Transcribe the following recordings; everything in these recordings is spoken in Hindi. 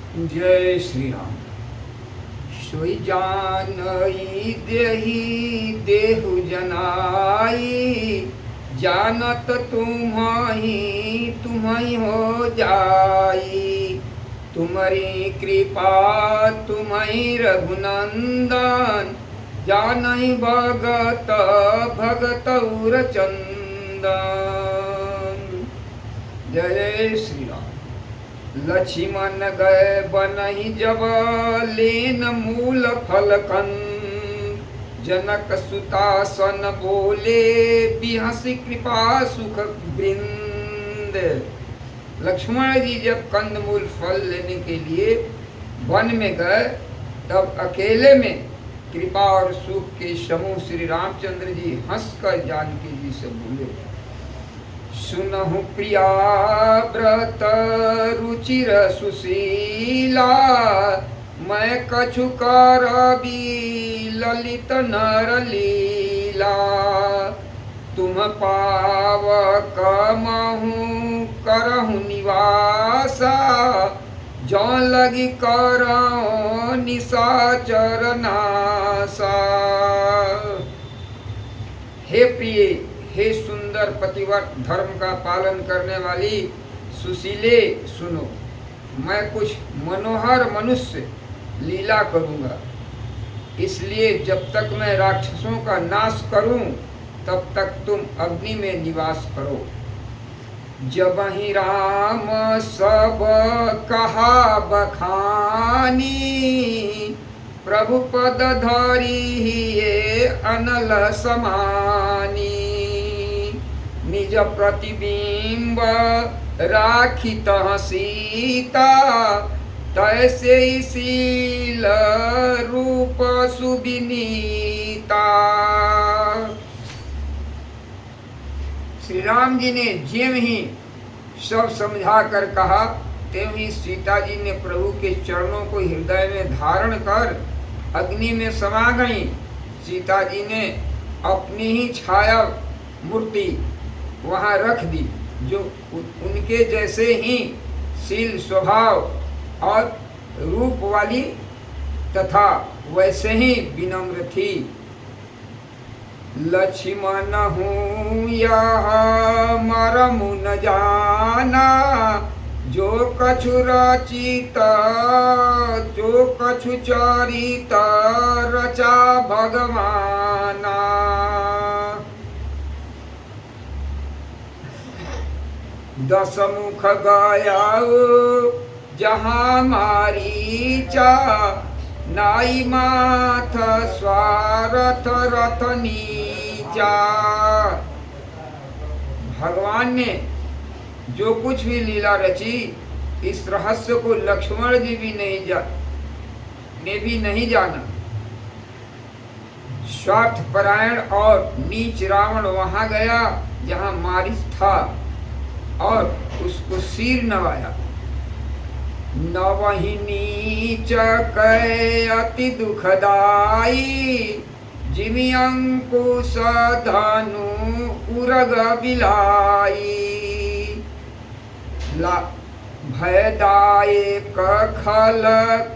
जय श्री राम। सोई जानई देहि देहु जनाई, जानत तुम्हारी हो जाई। तुम्हारी कृपा तुम्हारी रघुनंदन, जानई भगत भगत उर चंदन। जय श्री राम। लक्ष्मण गए बनहि जब लेन मूल फलकन, जनक सुतासन बोले बिहसी कृपा सुख वृंद। लक्ष्मण जी जब कंदमूल फल लेने के लिए वन में गए, तब अकेले में कृपा और सुख के समूह श्री रामचंद्र जी हंसकर जानकी जी से बोले, सुनहु प्रिया व्रत रुचिर सुशीला, मैं कछु करबी ललित नर लीला। तुम पाव कमहु करहु निवासा, जौ लगी करौ निशाचर नासा। हे प्रिय, हे सुंदर पतिव्रत धर्म का पालन करने वाली सुशीले, सुनो, मैं कुछ मनोहर मनुष्य लीला करूंगा। इसलिए जब तक मैं राक्षसों का नाश करूं, तब तक तुम अग्नि में निवास करो। जब ही राम सब कहा बखानी, प्रभु पद धरी ये अनल समानी। निज प्रतिबिंब राखित सीता, तैसे शील रूप सुविनीता। श्री राम जी ने ज्यों ही सब समझा कर कहा, त्यों ही सीता जी ने प्रभु के चरणों को हृदय में धारण कर अग्नि में समा गई। सीता जी ने अपनी ही छाया मूर्ति वहाँ रख दी, जो उनके जैसे ही शील स्वभाव और रूप वाली तथा वैसे ही विनम्र थी। लक्ष्मण हूँ यह मरमु न जाना, जो कछु रचित जो कछु चरित रचा भगवाना। दस मुख गयाओ जहाँ मारीचा, नाई माथ स्वारथ रथ नीचा। भगवान ने जो कुछ भी लीला रची, इस रहस्य को लक्ष्मण जी भी नहीं जाना। स्वार्थ परायण और नीच रावण वहां गया जहां मारिच था और उसको सिर नवाया। नवहि नीच कै अति दुखदाई, जिमि अंकुश धनु उरग बिलाई। भयदायक खल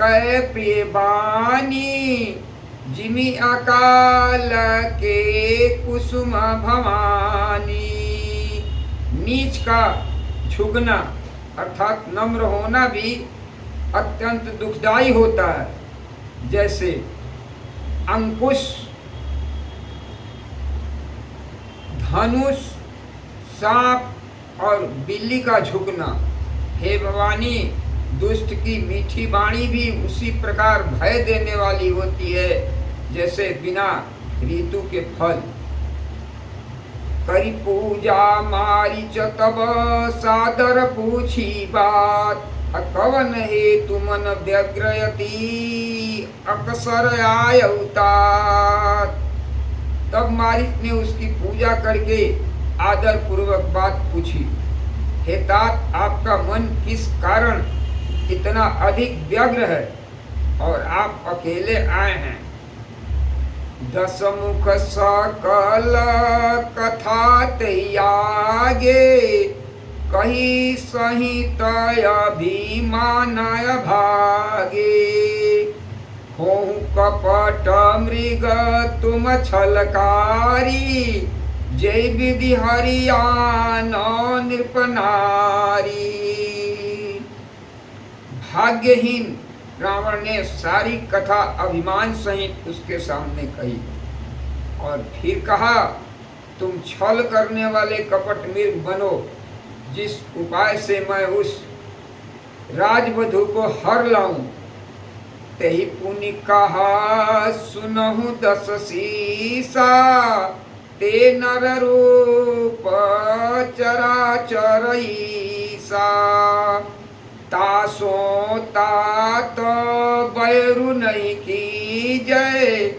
कै प्रिय बानी, जिमि अकाल के कुसुम भवानी। नीच का झुकना अर्थात नम्र होना भी अत्यंत दुखदायी होता है। जैसे अंकुश, धनुष, सांप और बिल्ली का झुकना। हे भवानी, दुष्ट की मीठी वाणी भी उसी प्रकार भय देने वाली होती है जैसे बिना ऋतु के फल। करी पूजा मारीच तब सादर पूछी बात, कवन हेतु मन व्यग्रयति अक्सर आयउतात। तब मारीच ने उसकी पूजा करके आदर पूर्वक बात पूछी, हे तात, आपका मन किस कारण इतना अधिक व्यग्र है और आप अकेले आए हैं। दस मुख सकल कथा त्यागे, कही सहित अभिमानय भागे। कपट मृग तुम छलकारी, जय विधि हरियाण नृपनारी। भाग्यहीन रावण ने सारी कथा अभिमान सहित उसके सामने कही और फिर कहा, तुम छल करने वाले कपट मृग बनो, जिस उपाय से मैं उस राजवधु को हर लाऊं। तेहि पुनि कहा सुनहु दस सीसा, ते नर रूप चराचर ईसा। तासो तात बैरु नहीं की जय,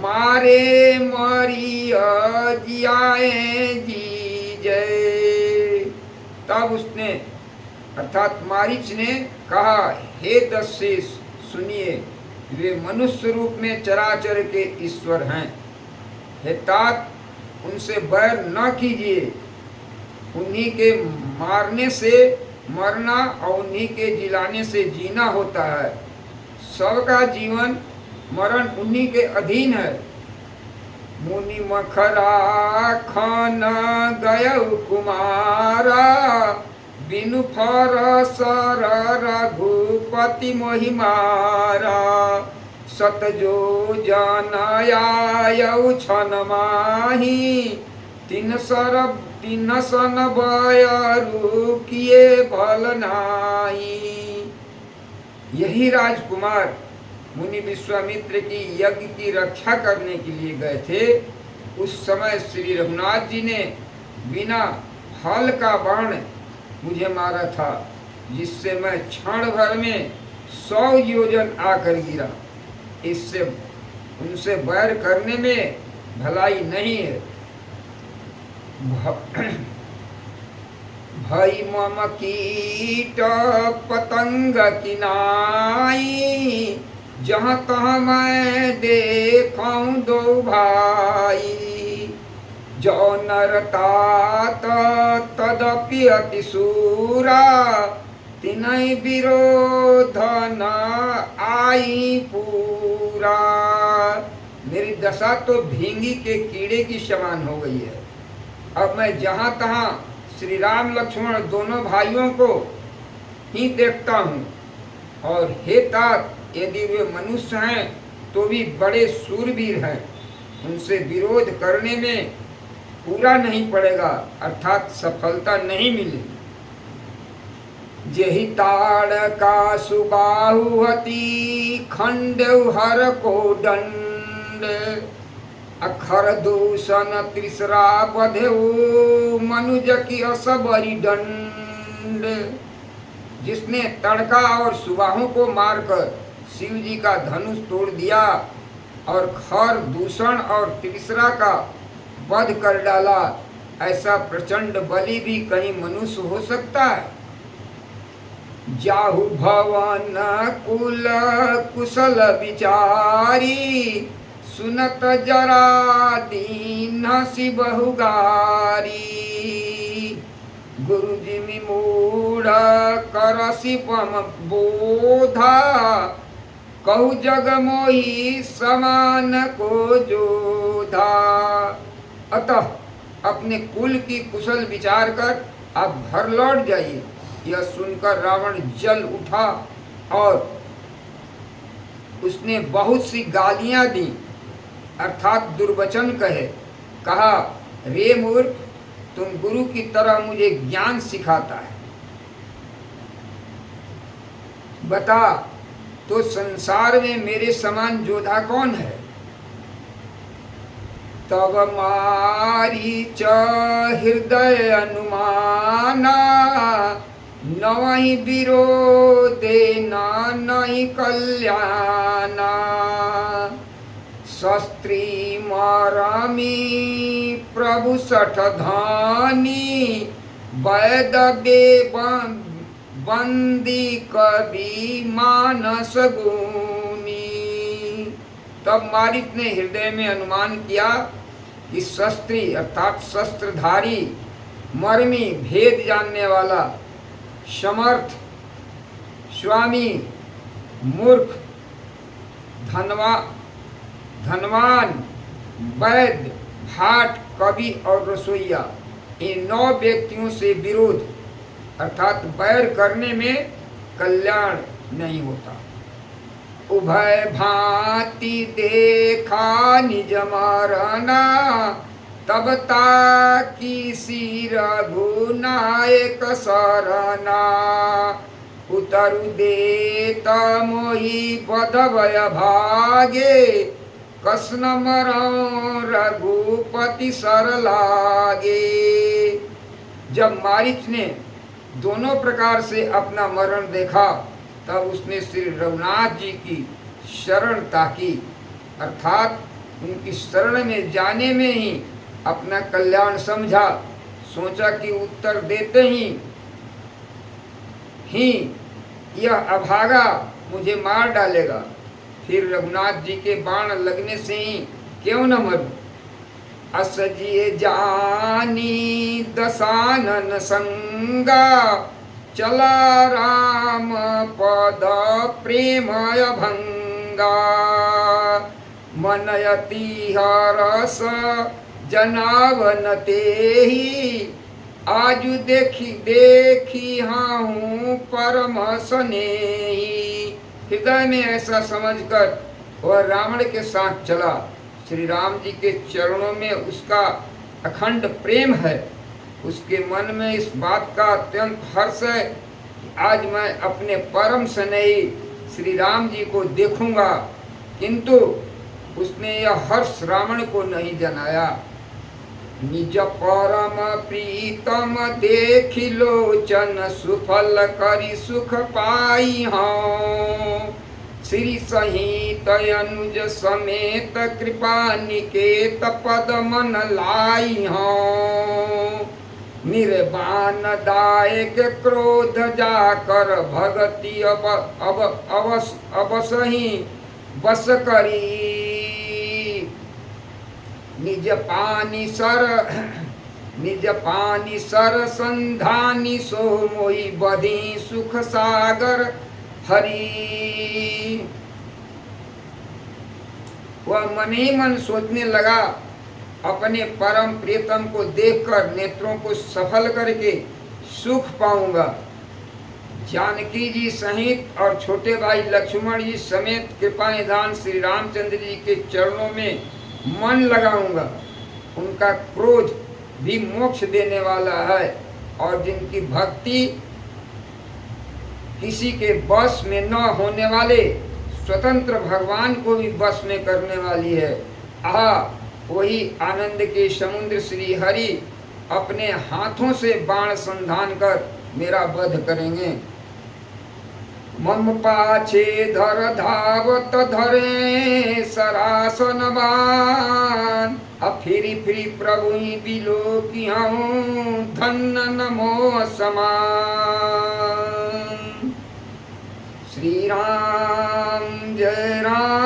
मारे मरिया जियाए जी जय। तब उसने अर्थात मारीच ने कहा, हे दस्युष सुनिए, वे मनुष्य रूप में चराचर के ईश्वर हैं। हे तात, उनसे बैर न कीजिए। उन्हीं के मारने से मरना और उन्हीं के जिलाने से जीना होता है। सबका जीवन मरण उन्हीं के अधीन है। मुनि मखरा खान गय कुमारा, बिनु फर सर रघुपति मोहि मारा। सत जो जनायौ छन माही, तीन सन बयरु किए भल नाही। यही राजकुमार मुनि विश्वामित्र की यज्ञ की रक्षा करने के लिए गए थे। उस समय श्री रघुनाथ जी ने बिना हल का बाण मुझे मारा था, जिससे मैं क्षण भर में 100 योजन आकर गिरा। इससे उनसे बैर करने में भलाई नहीं है। भई मम कीट पतंग किनाई, जहाँ तहाँ मैं देखूं दो भाई। जो नर तात तदपि अति सूरा, तिनहि विरोध न आई पूरा। मेरी दशा तो भींगी के कीड़े की समान हो गई है। अब मैं जहाँ तहाँ श्री राम लक्ष्मण दोनों भाइयों को ही देखता हूँ। और हे तात, यदि वे मनुष्य हैं तो भी बड़े सूरवीर हैं। उनसे विरोध करने में पूरा नहीं पड़ेगा, अर्थात सफलता नहीं मिलेगी। जेहि ताड़ का सुबाहु हति, खंडेउ हर को दंड। अखर दूषण त्रिसरा बधेउ, मनुज की असबरी दंड। जिसने तड़का और सुबाहों को मारकर शिव जी का धनुष तोड़ दिया और खर दूषण और त्रिसरा का वध कर डाला, ऐसा प्रचंड बलि भी कहीं मनुष्य हो सकता है। जाहु भवन कुल कुशल विचारी, सुनत जरा दीन सी बहुगारी। गुरु जी मूढ़ करसी पम बोधा, कहु जग मोही समान को जोधा। अतः अपने कुल की कुशल विचार कर आप घर लौट जाइए। यह सुनकर रावण जल उठा और उसने बहुत सी गालियां दी, अर्थात दुर्वचन कहे। कहा, रे मूर्ख, तुम गुरु की तरह मुझे ज्ञान सिखाता है। बता, तो संसार में मेरे समान योद्धा कौन है? तब मारीच हृदय अनुमाना, नवहि विरोधे नहीं कल्याणा। शस्त्री मारामी प्रभु सठ धानी, वैद बंदी कवि मानस गुनी। तब मारीच ने हृदय में अनुमान किया कि शस्त्री अर्थात शस्त्रधारी, मर्मी भेद जानने वाला, समर्थ, स्वामी, मूर्ख, धनवान, वैद्य, भाट, कवि और रसोइया, इन 9 व्यक्तियों से विरोध अर्थात बैर करने में कल्याण नहीं होता। उभय भांति देखा निज मरना, तब ताकी सी रघुनायक सरना। उतरु देत मोहि बधवय भागे, कसन मरौ रघुपति सर लागे। जब मारीच ने दोनों प्रकार से अपना मरण देखा, तब उसने श्री रघुनाथ जी की शरण ताकी, अर्थात उनकी शरण में जाने में ही अपना कल्याण समझा। सोचा कि उत्तर देते ही यह अभागा मुझे मार डालेगा, फिर रघुनाथ जी के बाण लगने से ही क्यों न मरूं। असजिए जानी दसानन संगा, चला राम पद प्रेमय भंगा। मनयति हरस जनावन तेहि, आजु देखी हूँ परम स्नेही। हृदय में ऐसा समझकर वह रावण के साथ चला। श्री राम जी के चरणों में उसका अखंड प्रेम है। उसके मन में इस बात का अत्यंत हर्ष है कि आज मैं अपने परम स्नेही श्री राम जी को देखूंगा, किंतु उसने यह हर्ष रावण को नहीं जनाया। निज परम प्रीतम देखि लोचन, सुफल करी सुख पाई हूँ। श्री सहित अनुज समेत कृपा निकेत पद मन लाई हूँ। निर्वाण दायक क्रोध जाकर, भगति अवसही बस करी। निज पानी सर संधानी, सो मोहि बधी सुख सागर हरि। वह मन ही मन सोचने लगा, अपने परम प्रियतम को देखकर नेत्रों को सफल करके सुख पाऊंगा। जानकी जी सहित और छोटे भाई लक्ष्मण जी समेत कृपा निधान श्री रामचंद्र जी के चरणों में मन लगाऊंगा। उनका क्रोध भी मोक्ष देने वाला है, और जिनकी भक्ति किसी के बस में न होने वाले स्वतंत्र भगवान को भी बस में करने वाली है। वही आनंद के समुद्र श्री हरि अपने हाथों से बाण संधान कर मेरा वध करेंगे। मम पाछे धर धावत धरे सरासन बान, फिरी प्रभु बिलो की हूँ धन्य नमो समान। श्री राम जय राम।